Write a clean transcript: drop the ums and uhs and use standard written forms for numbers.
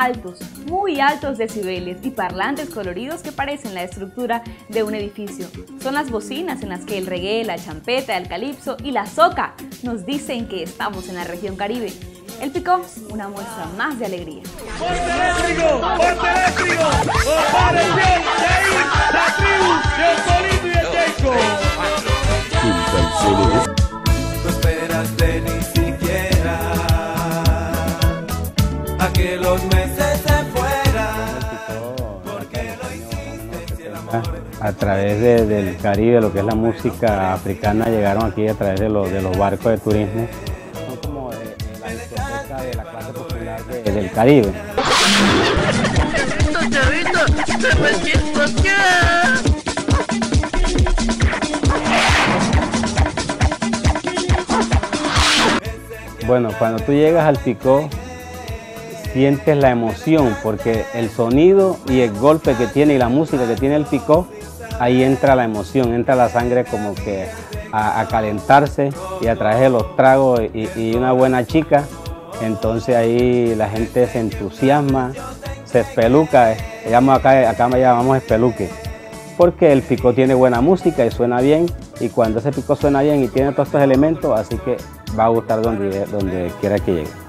altos, muy altos decibeles y parlantes coloridos que parecen la estructura de un edificio. Son las bocinas en las que el reggae, la champeta, el calipso y la soca nos dicen que estamos en la región Caribe. El Picó, una muestra más de alegría. ¡Porte eléctrico! ¡Porte eléctrico! ¡Apareció de ahí la tribu del Solito y el Teco! No esperaste ni siquiera a que los meses se fueran. Porque lo hiciste si el amor... A través del Caribe, lo que es la música africana, llegaron aquí a través de los barcos de turismo. Son como la discoteca de la clase popular del Caribe. Bueno, cuando tú llegas al Picó, sientes la emoción, porque el sonido y el golpe que tiene y la música que tiene el Picó, ahí entra la emoción, entra la sangre como que a calentarse, y a través de los tragos y una buena chica, entonces ahí la gente se entusiasma, se espeluca, acá me llamamos espeluque, porque el Picó tiene buena música y suena bien, y cuando ese Picó suena bien y tiene todos estos elementos, así que va a gustar donde quiera que llegue.